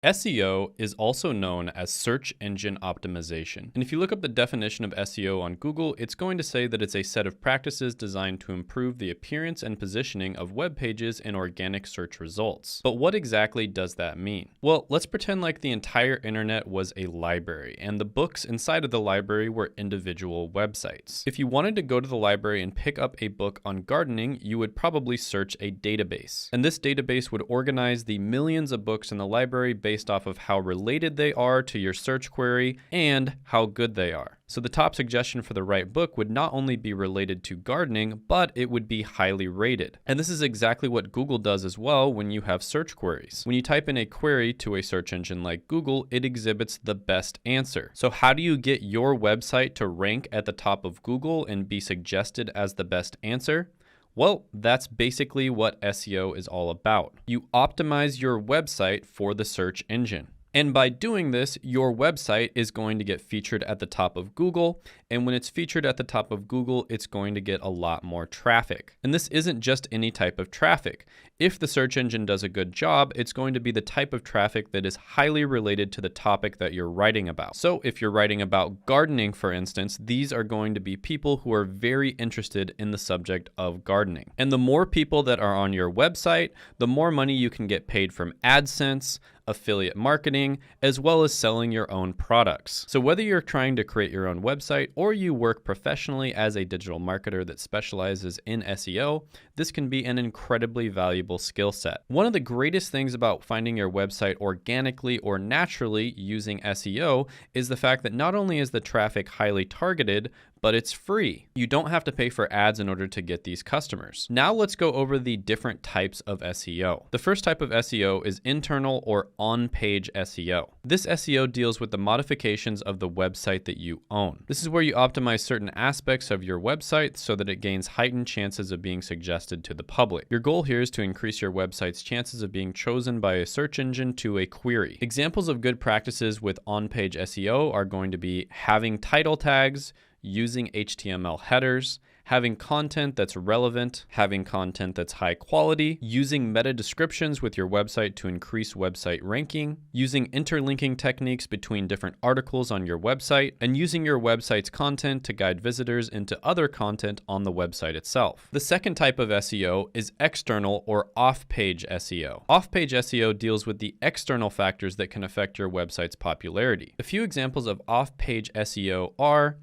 SEO is also known as search engine optimization. And if you look up the definition of SEO on Google, it's going to say that it's a set of practices designed to improve the appearance and positioning of web pages in organic search results. But what exactly does that mean? Well, let's pretend like the entire internet was a library, and the books inside of the library were individual websites. If you wanted to go to the library and pick up a book on gardening, you would probably search a database. And this database would organize the millions of books in the library based off of how related they are to your search query and how good they are. So the top suggestion for the right book would not only be related to gardening, but it would be highly rated. And this is exactly what Google does as well when you have search queries. When you type in a query to a search engine like Google, it exhibits the best answer. So how do you get your website to rank at the top of Google and be suggested as the best answer? Well, that's basically what SEO is all about. You optimize your website for the search engine. And by doing this, your website is going to get featured at the top of Google. And when it's featured at the top of Google, it's going to get a lot more traffic. And this isn't just any type of traffic. If the search engine does a good job, it's going to be the type of traffic that is highly related to the topic that you're writing about. So if you're writing about gardening, for instance, these are going to be people who are very interested in the subject of gardening. And the more people that are on your website, the more money you can get paid from AdSense, affiliate marketing, as well as selling your own products. So whether you're trying to create your own website or you work professionally as a digital marketer that specializes in SEO, this can be an incredibly valuable skill set. One of the greatest things about finding your website organically or naturally using SEO is the fact that not only is the traffic highly targeted, but it's free. You don't have to pay for ads in order to get these customers. Now let's go over the different types of SEO. The first type of SEO is internal or on-page SEO. This SEO deals with the modifications of the website that you own. This is where you optimize certain aspects of your website so that it gains heightened chances of being suggested to the public. Your goal here is to increase your website's chances of being chosen by a search engine to a query. Examples of good practices with on-page SEO are going to be having title tags, using HTML headers, having content that's relevant, having content that's high quality, using meta descriptions with your website to increase website ranking, using interlinking techniques between different articles on your website, and using your website's content to guide visitors into other content on the website itself. The second type of SEO is external or off-page SEO. Off-page SEO deals with the external factors that can affect your website's popularity. A few examples of off-page SEO are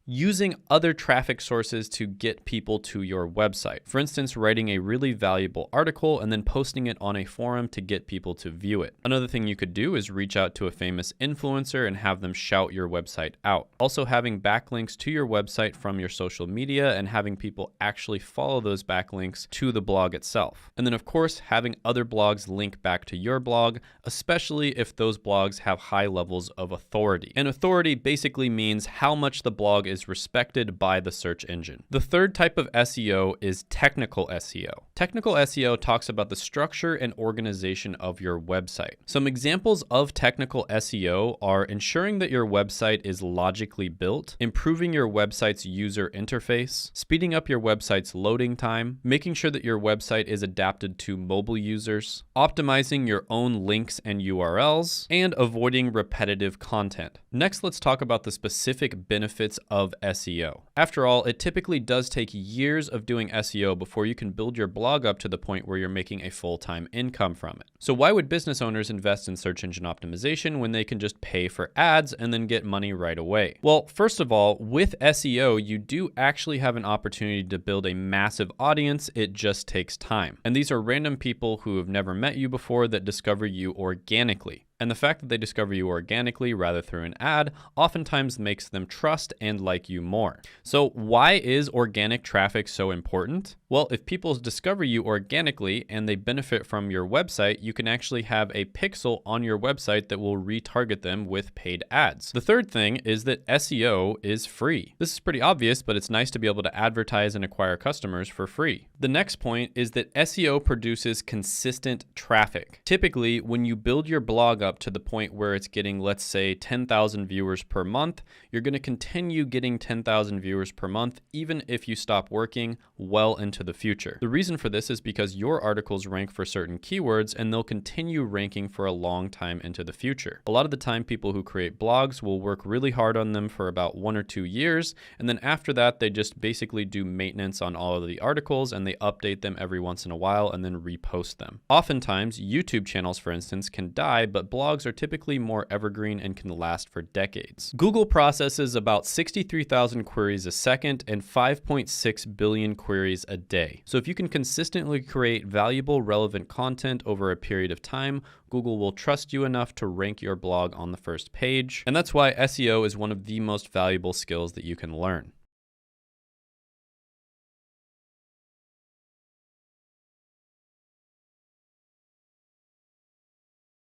using other traffic sources to get people to your website. For instance, writing a really valuable article and then posting it on a forum to get people to view it. Another thing you could do is reach out to a famous influencer and have them shout your website out. Also having backlinks to your website from your social media and having people actually follow those backlinks to the blog itself. And then of course, having other blogs link back to your blog, especially if those blogs have high levels of authority. And authority basically means how much the blog is respected by the search engine. The third type of SEO is technical SEO. Technical SEO talks about the structure and organization of your website. Some examples of technical SEO are ensuring that your website is logically built, improving your website's user interface, speeding up your website's loading time, making sure that your website is adapted to mobile users, optimizing your own links and URLs, and avoiding repetitive content. Next, let's talk about the specific benefits of SEO. After all, it typically does take years of doing SEO before you can build your blog up to the point where you're making a full-time income from it. So why would business owners invest in search engine optimization when they can just pay for ads and then get money right away? Well, first of all, with SEO, you do actually have an opportunity to build a massive audience. It just takes time. And these are random people who have never met you before that discover you organically. And the fact that they discover you organically rather through an ad oftentimes makes them trust and like you more. So why is organic traffic so important? Well, if people discover you organically and they benefit from your website, you can actually have a pixel on your website that will retarget them with paid ads. The third thing is that SEO is free. This is pretty obvious, but it's nice to be able to advertise and acquire customers for free. The next point is that SEO produces consistent traffic. Typically, when you build your blog up to the point where it's getting, let's say, 10,000 viewers per month, you're going to continue getting 10,000 viewers per month, even if you stop working well into into the future. The reason for this is because your articles rank for certain keywords and they'll continue ranking for a long time into the future. A lot of the time, people who create blogs will work really hard on them for about 1 or 2 years, and then after that, they just basically do maintenance on all of the articles and they update them every once in a while and then repost them. Oftentimes, YouTube channels, for instance, can die, but blogs are typically more evergreen and can last for decades. Google processes about 63,000 queries a second and 5.6 billion queries a day. So if you can consistently create valuable, relevant content over a period of time, Google will trust you enough to rank your blog on the first page. And that's why SEO is one of the most valuable skills that you can learn.